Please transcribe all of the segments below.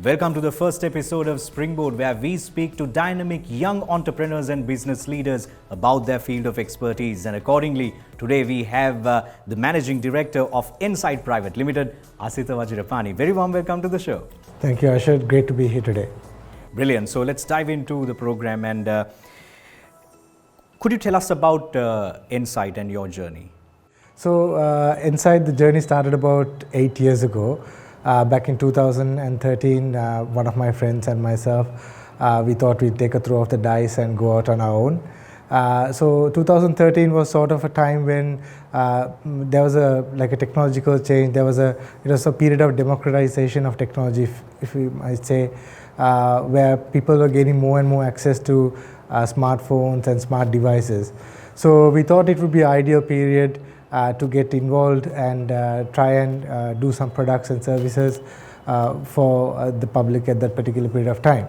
Welcome to the first episode of Springboard, where we speak to dynamic young entrepreneurs and business leaders about their field of expertise. And accordingly, today we have the Managing Director of Insight Private Limited, Asita Vajirapani. Very warm welcome to the show. Thank you, Ashad. Great to be here today. Brilliant. So let's dive into the program. And could you tell us about Insight and your journey? So Insight, the journey started about 8 years ago. Back in 2013, one of my friends and myself, we thought we'd take a throw of the dice and go out on our own. So 2013 was sort of a time when there was a technological change. It was a period of democratization of technology, if we might say, where people were gaining more and more access to smartphones and smart devices. So we thought it would be an ideal period to get involved and try and do some products and services for the public at that particular period of time.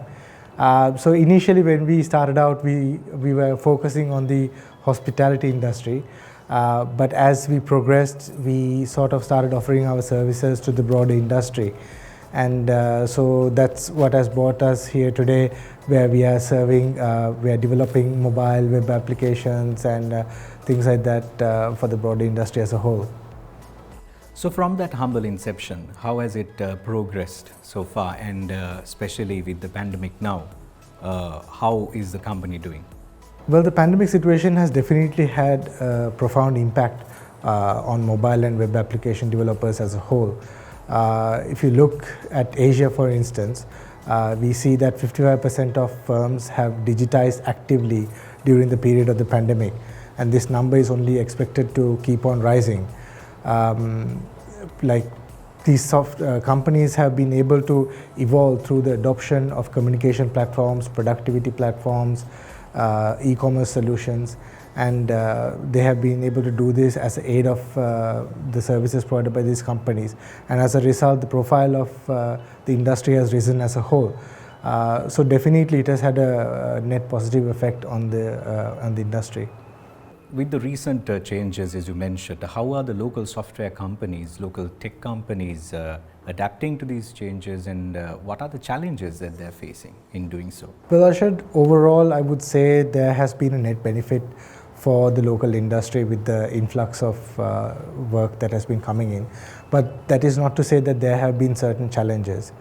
So initially when we started out, we were focusing on the hospitality industry, but as we progressed, we sort of started offering our services to the broader industry. And so that's what has brought us here today, where we are serving, we are developing mobile web applications and things like that for the broader industry as a whole. So from that humble inception, how has it progressed so far, and especially with the pandemic now, how is the company doing? Well, the pandemic situation has definitely had a profound impact on mobile and web application developers as a whole. If you look at Asia, for instance, we see that 55% of firms have digitized actively during the period of the pandemic, and this number is only expected to keep on rising. These companies have been able to evolve through the adoption of communication platforms, productivity platforms, e-commerce solutions, and they have been able to do this as an aid of the services provided by these companies. And as a result, the profile of the industry has risen as a whole. So definitely it has had a net positive effect on the industry. With the recent changes, as you mentioned, how are the local software companies, local tech companies adapting to these changes, and what are the challenges that they're facing in doing so? Well, Arshad, overall, I would say there has been a net benefit for the local industry with the influx of work that has been coming in. But that is not to say that there have been certain challenges.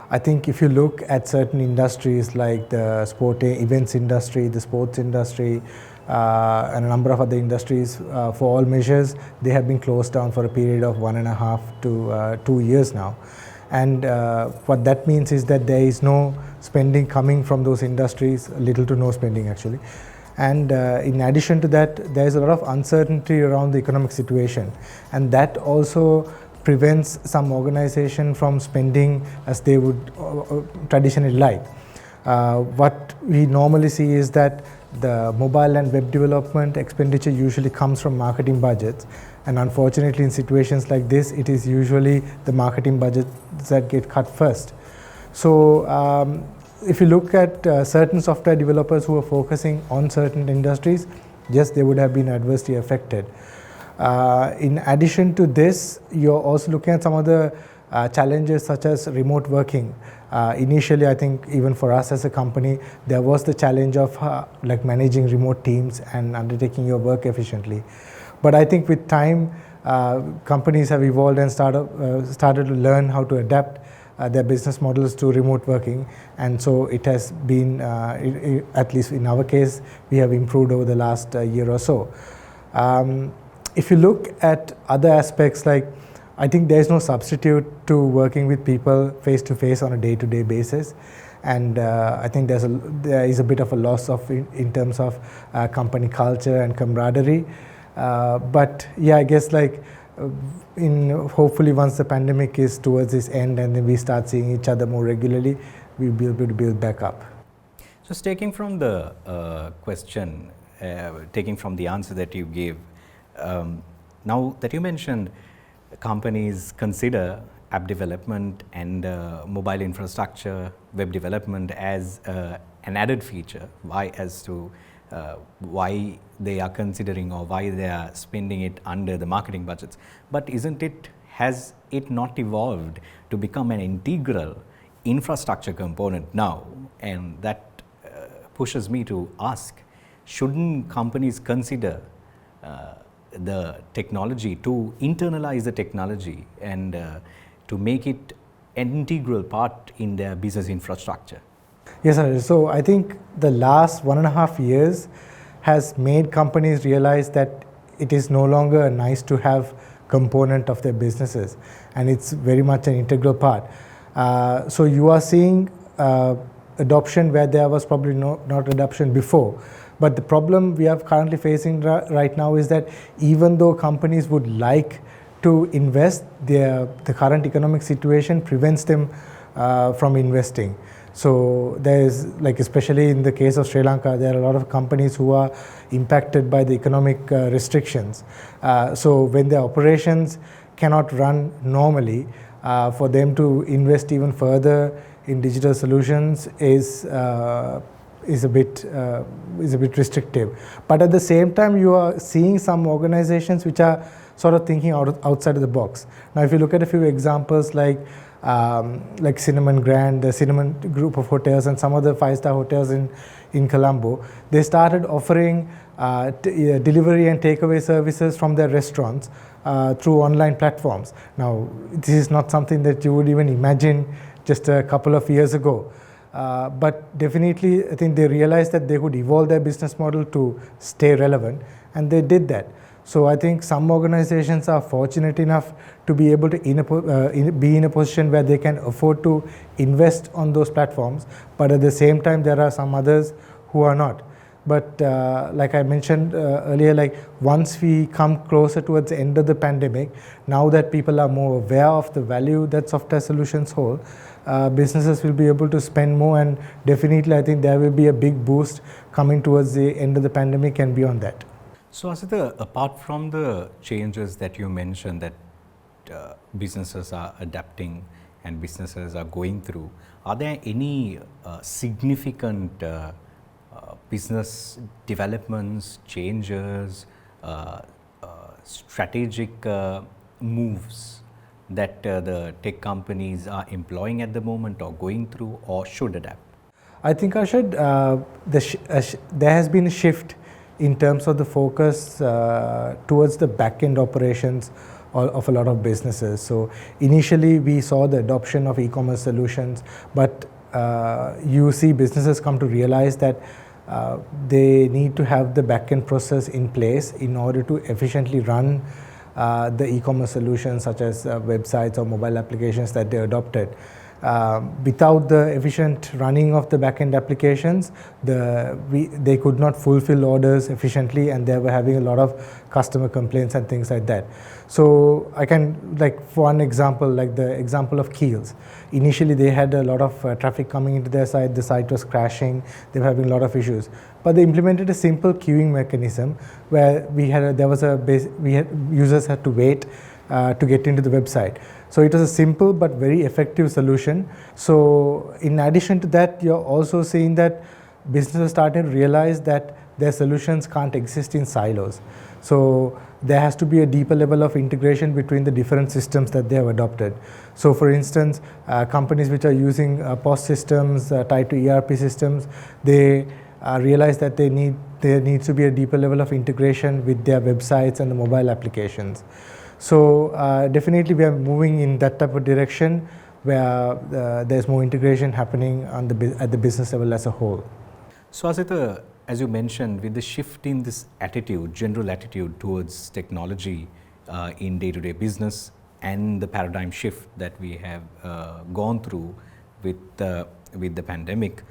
I think if you look at certain industries like the events industry, the sports industry, and a number of other industries, for all measures, they have been closed down for a period of 1.5 to 2 years now. And what that means is that there is no spending coming from those industries, little to no spending actually. And in addition to that, there is a lot of uncertainty around the economic situation, and that also prevents some organization from spending as they would traditionally like. What we normally see is that the mobile and web development expenditure usually comes from marketing budgets, and unfortunately in situations like this, it is usually the marketing budgets that get cut first. So if you look at certain software developers who are focusing on certain industries, yes, they would have been adversely affected. In addition to this, you're also looking at some other challenges such as remote working. Initially, I think even for us as a company, there was the challenge of managing remote teams and undertaking your work efficiently. But I think with time, companies have evolved and started to learn how to adapt their business models to remote working, and so it has been, at least in our case, we have improved over the last year or so. If you look at other aspects, I think there is no substitute to working with people face to face on a day-to-day basis, and I think there is a bit of a loss in terms of company culture and camaraderie. But yeah, I guess hopefully once the pandemic is towards its end and then we start seeing each other more regularly, we'll be able to build back up. So taking from the question, taking from the answer that you gave, now that you mentioned companies consider app development and mobile infrastructure, web development as an added feature, why they are considering or why they are spending it under the marketing budgets. But has it not evolved to become an integral infrastructure component now, and that pushes me to ask, shouldn't companies consider the technology, to internalize the technology and to make it an integral part in their business infrastructure? Yes, sir. So I think the last 1.5 years has made companies realize that it is no longer a nice to have component of their businesses, and it's very much an integral part. So you are seeing adoption where there was probably not adoption before. But the problem we are currently facing right now is that even though companies would like to invest, the current economic situation prevents them from investing. So there is, like, especially in the case of Sri Lanka, there are a lot of companies who are impacted by the economic restrictions. So when their operations cannot run normally, for them to invest even further in digital solutions is a bit restrictive. But at the same time, you are seeing some organizations which are sort of thinking outside of the box. Now, if you look at a few examples like Cinnamon Grand, the Cinnamon group of hotels, and some other 5-star hotels in Colombo, they started offering delivery and takeaway services from their restaurants through online platforms. Now, this is not something that you would even imagine just a couple of years ago. But definitely, I think they realized that they could evolve their business model to stay relevant, and they did that. So I think some organizations are fortunate enough to be able to be in a position where they can afford to invest on those platforms, but at the same time, there are some others who are not. But like I mentioned earlier, like once we come closer towards the end of the pandemic, now that people are more aware of the value that software solutions hold, businesses will be able to spend more, and definitely I think there will be a big boost coming towards the end of the pandemic and beyond that. So Asita, apart from the changes that you mentioned that businesses are adapting and businesses are going through, are there any significant business developments, changes, strategic moves that the tech companies are employing at the moment or going through or should adapt? I think, Arshad, there has been a shift in terms of the focus towards the back-end operations of a lot of businesses. So initially we saw the adoption of e-commerce solutions, but you see businesses come to realize that they need to have the back-end process in place in order to efficiently run the e-commerce solutions such as websites or mobile applications that they adopted. Without the efficient running of the back-end applications, they could not fulfill orders efficiently, and they were having a lot of customer complaints and things like that. So I can, like for one example, like the example of Keels. Initially they had a lot of traffic coming into their site, the site was crashing, they were having a lot of issues. But they implemented a simple queuing mechanism where users had to wait to get into the website. So it was a simple but very effective solution. So in addition to that, you're also seeing that businesses starting to realize that their solutions can't exist in silos. So there has to be a deeper level of integration between the different systems that they have adopted. So for instance, companies which are using POS systems tied to ERP systems, they realize that there needs to be a deeper level of integration with their websites and the mobile applications. So definitely we are moving in that type of direction where there's more integration happening at the business level as a whole. So Asita, as you mentioned, with the shift in this attitude, general attitude towards technology in day-to-day business and the paradigm shift that we have gone through with the pandemic,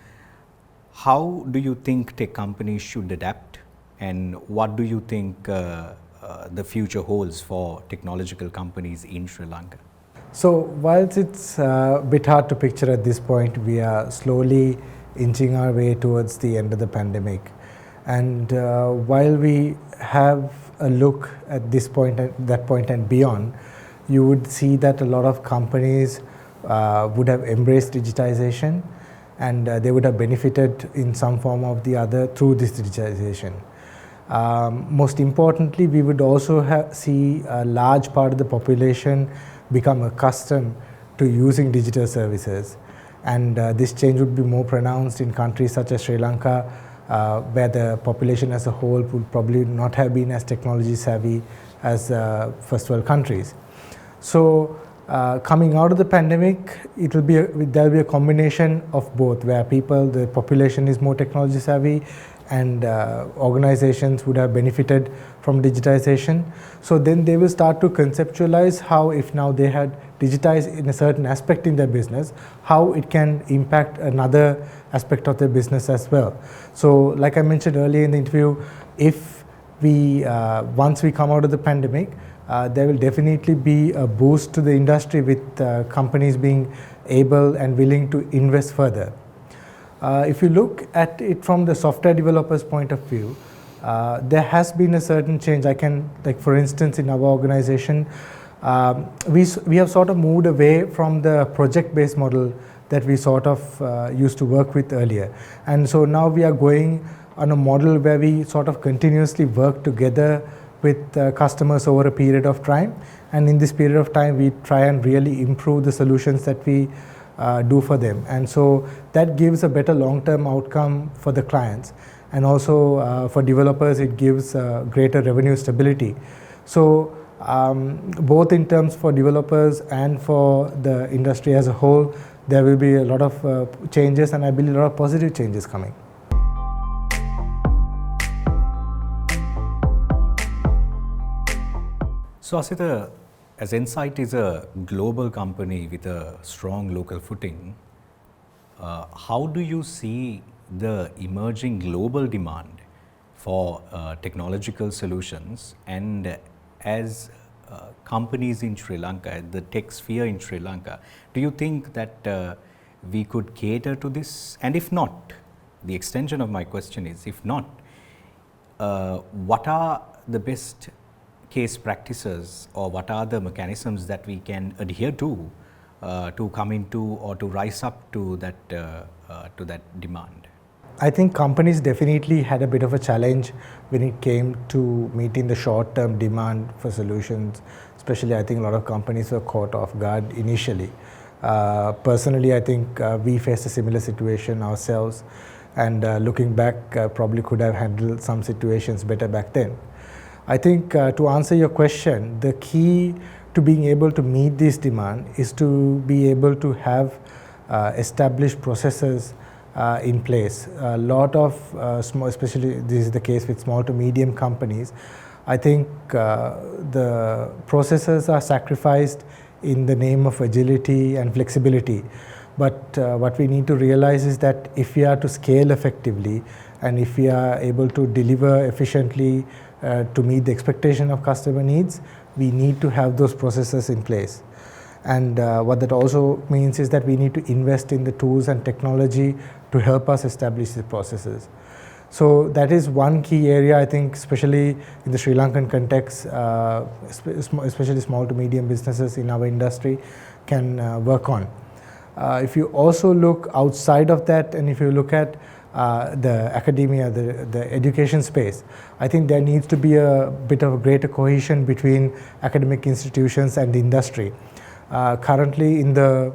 how do you think tech companies should adapt, and what do you think the future holds for technological companies in Sri Lanka? So whilst it's a bit hard to picture at this point, we are slowly inching our way towards the end of the pandemic. And while we have a look at this point, at that point and beyond, you would see that a lot of companies would have embraced digitization, and they would have benefited in some form or the other through this digitization. Most importantly, we would also see a large part of the population become accustomed to using digital services. and this change would be more pronounced in countries such as Sri Lanka, where the population as a whole would probably not have been as technology savvy as first world countries. So coming out of the pandemic, there'll be a combination of both, where the population is more technology savvy, and organizations would have benefited from digitization. So then they will start to conceptualize how, if now they had digitized in a certain aspect in their business, how it can impact another aspect of their business as well. So like I mentioned earlier in the interview, if we once we come out of the pandemic, there will definitely be a boost to the industry, with companies being able and willing to invest further. If you look at it from the software developer's point of view, there has been a certain change. Like for instance, in our organization, we have sort of moved away from the project-based model that we sort of used to work with earlier. And so now we are going on a model where we sort of continuously work together with customers over a period of time. And in this period of time, we try and really improve the solutions that we do for them. And so that gives a better long-term outcome for the clients. And also for developers, it gives greater revenue stability. So both in terms for developers and for the industry as a whole, there will be a lot of changes, and I believe a lot of positive changes coming. So Asita, as Insight is a global company with a strong local footing, how do you see the emerging global demand for technological solutions, and as companies in Sri Lanka, the tech sphere in Sri Lanka, do you think that we could cater to this? And if not, the extension of my question is, if not, what are the best case practices, or what are the mechanisms that we can adhere to come into or to rise up to that demand? I think companies definitely had a bit of a challenge when it came to meeting the short-term demand for solutions. Especially, I think a lot of companies were caught off guard initially. Personally, I think we faced a similar situation ourselves, and looking back, probably could have handled some situations better back then. I think to answer your question, the key to being able to meet this demand is to be able to have established processes in place. A lot of small, especially this is the case with small to medium companies, I think the processes are sacrificed in the name of agility and flexibility. But what we need to realize is that if we are to scale effectively, and if we are able to deliver efficiently to meet the expectation of customer needs, we need to have those processes in place. And what that also means is that we need to invest in the tools and technology to help us establish the processes. So that is one key area, I think, especially in the Sri Lankan context, especially small to medium businesses in our industry can work on. If you also look outside of that, and if you look at the academia, the education space, I think there needs to be a bit of a greater cohesion between academic institutions and the industry. Currently in the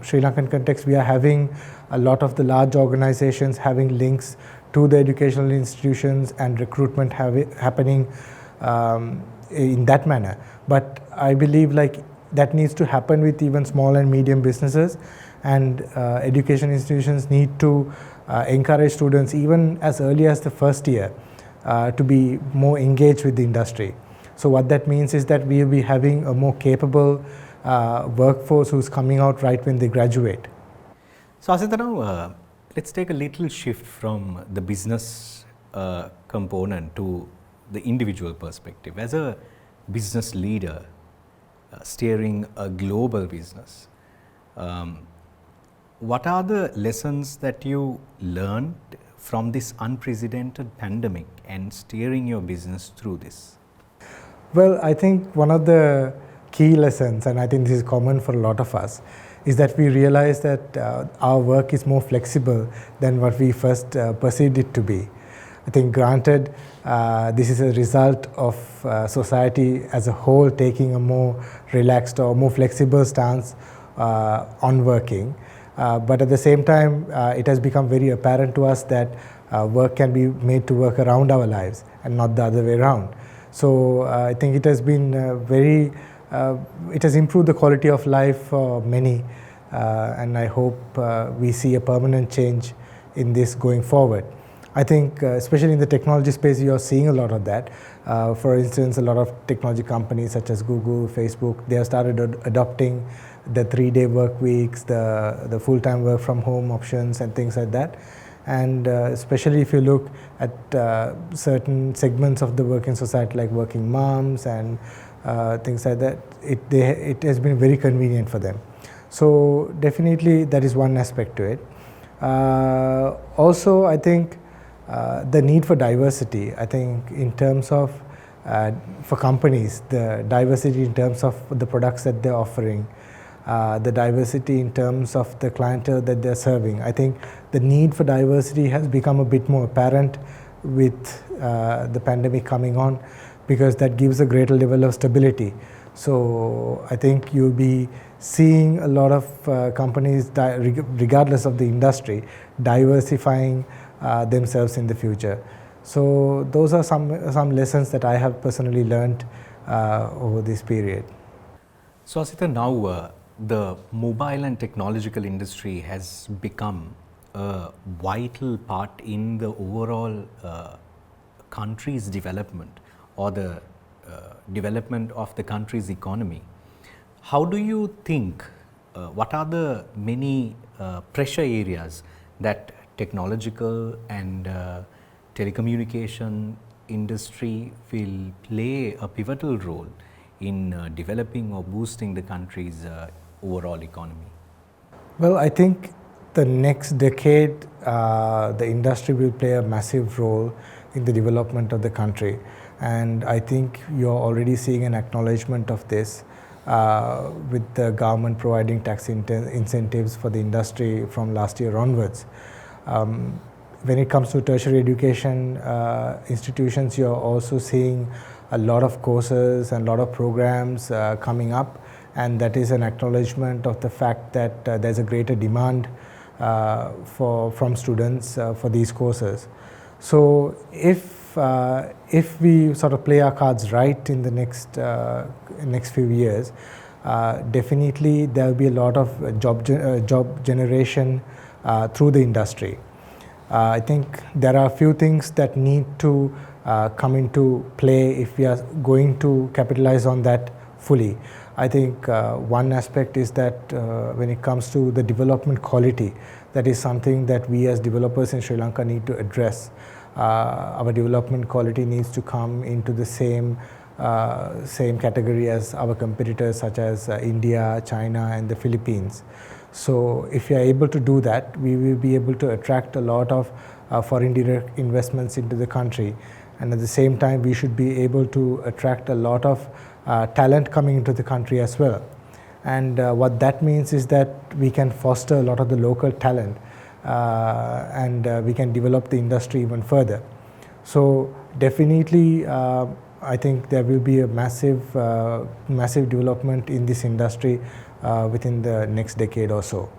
Sri Lankan context, we are having a lot of the large organizations having links to the educational institutions, and recruitment happening in that manner. But I believe like that needs to happen with even small and medium businesses, and education institutions need to encourage students even as early as the first year to be more engaged with the industry. So what that means is that we will be having a more capable workforce who's coming out right when they graduate. So Asita, now let's take a little shift from the business component to the individual perspective. As a business leader steering a global business, what are the lessons that you learned from this unprecedented pandemic and steering your business through this? Well, I think one of the key lessons, and I think this is common for a lot of us, is that we realize that our work is more flexible than what we first perceived it to be. I think granted, this is a result of society as a whole taking a more relaxed or more flexible stance on working. But at the same time, it has become very apparent to us that work can be made to work around our lives and not the other way around. So I think it has been it has improved the quality of life for many, and I hope we see a permanent change in this going forward. I think especially in the technology space, you're seeing a lot of that. For instance, a lot of technology companies such as Google, Facebook, they have started adopting the 3-day work weeks, the full-time work from home options and things like that. And especially if you look at certain segments of the working society like working moms and things like that, it has been very convenient for them. So definitely that is one aspect to it. Also, I think the need for diversity, I think in terms of for companies, the diversity in terms of the products that they're offering, the diversity in terms of the clientele that they're serving. I think the need for diversity has become a bit more apparent with the pandemic coming on, because that gives a greater level of stability. So I think you'll be seeing a lot of companies, regardless of the industry, diversifying themselves in the future. So those are some lessons that I have personally learned over this period. So Asita, now the mobile and technological industry has become a vital part in the overall country's development, or the development of the country's economy. How do you think, what are the many pressure areas that technological and telecommunication industry will play a pivotal role in developing or boosting the country's overall economy? Well, I think the next decade, the industry will play a massive role in the development of the country. And I think you're already seeing an acknowledgement of this with the government providing tax incentives for the industry from last year onwards. When it comes to tertiary education institutions, you're also seeing a lot of courses and a lot of programs coming up, and that is an acknowledgement of the fact that there's a greater demand from students for these courses. So if we sort of play our cards right in the next few years, definitely there will be a lot of job generation through the industry. I think there are a few things that need to come into play if we are going to capitalize on that fully. I think one aspect is that when it comes to the development quality, that is something that we as developers in Sri Lanka need to address. Our development quality needs to come into the same category as our competitors such as India, China and the Philippines. So if we are able to do that, we will be able to attract a lot of foreign direct investments into the country, and at the same time we should be able to attract a lot of talent coming into the country as well. And what that means is that we can foster a lot of the local talent and we can develop the industry even further. So definitely I think there will be a massive development in this industry within the next decade or so.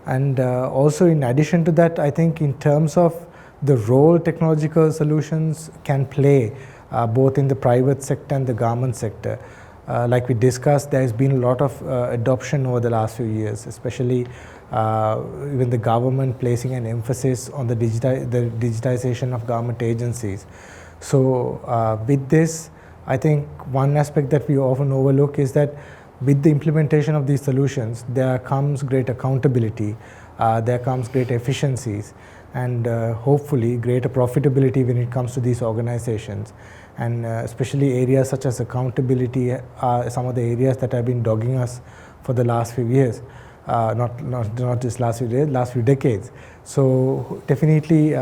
And also in addition to that, I think in terms of the role technological solutions can play both in the private sector and the government sector. Like we discussed, there has been a lot of adoption over the last few years, especially even the government placing an emphasis on the digitization of government agencies. So with this, I think one aspect that we often overlook is that with the implementation of these solutions, there comes great accountability, there comes great efficiencies, and hopefully greater profitability when it comes to these organizations. And especially areas such as accountability are some of the areas that have been dogging us for the last few years, not just last few years, last few decades. So definitely,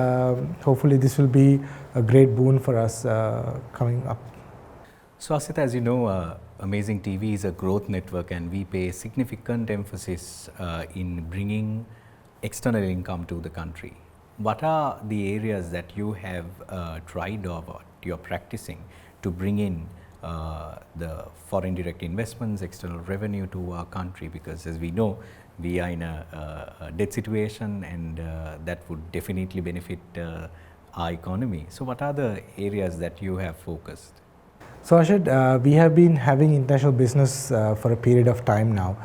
hopefully this will be a great boon for us coming up. So Asita, as you know, Amazing TV is a growth network, and we pay significant emphasis in bringing external income to the country. What are the areas that you have tried or what you're practicing to bring in the foreign direct investments, external revenue to our country? Because as we know, we are in a debt situation, and that would definitely benefit our economy. So what are the areas that you have focused? So Arshad, we have been having international business for a period of time now.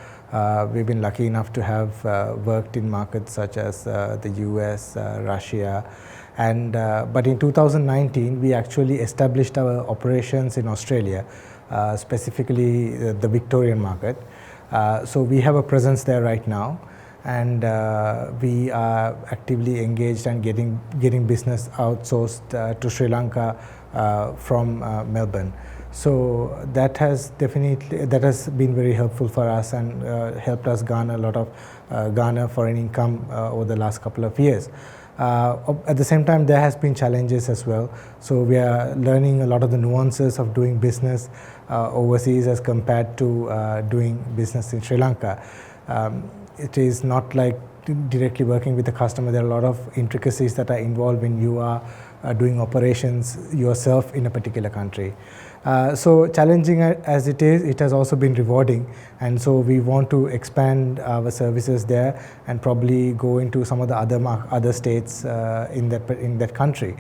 We've been lucky enough to have worked in markets such as the US, Russia, and but in 2019 we actually established our operations in Australia, specifically the Victorian market. So we have a presence there right now, and we are actively engaged and getting business outsourced to Sri Lanka from Melbourne. So that has been very helpful for us, and helped us garner a lot of garner foreign income over the last couple of years. At the same time, there has been challenges as well. So we are learning a lot of the nuances of doing business overseas as compared to doing business in Sri Lanka. It is not like directly working with the customer. There are a lot of intricacies that are involved when you are doing operations yourself in a particular country. So challenging as it is, it has also been rewarding, and so we want to expand our services there and probably go into some of the other states in that country.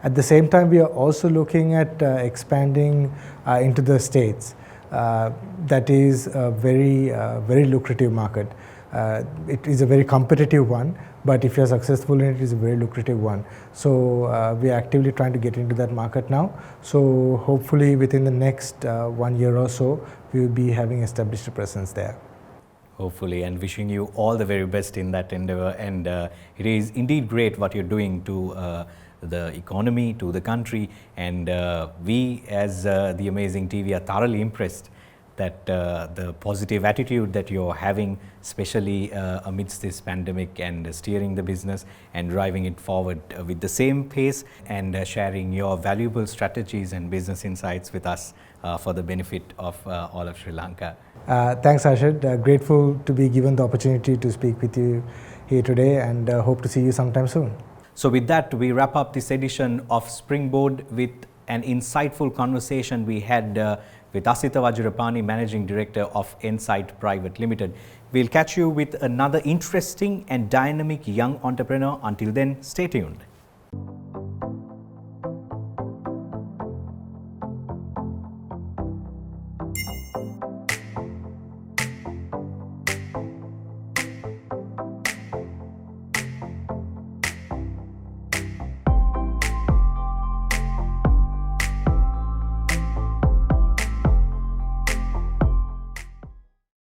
At the same time, we are also looking at expanding into the States. That is a very lucrative market. It is a very competitive one, but if you are successful in it, it is a very lucrative one. So we are actively trying to get into that market now. So hopefully within the next 1 year or so, we will be having established a presence there. Hopefully, and wishing you all the very best in that endeavor. And it is indeed great what you're doing to the economy, to the country, and we as the Amazing TV are thoroughly impressed that the positive attitude that you're having, especially amidst this pandemic, and steering the business and driving it forward with the same pace, and sharing your valuable strategies and business insights with us for the benefit of all of Sri Lanka. Thanks, Arshad. Grateful to be given the opportunity to speak with you here today, and hope to see you sometime soon. So with that, we wrap up this edition of Springboard with an insightful conversation we had with Asitha Vajrapani, Managing Director of Ensight Private Limited. We'll catch you with another interesting and dynamic young entrepreneur. Until then, stay tuned.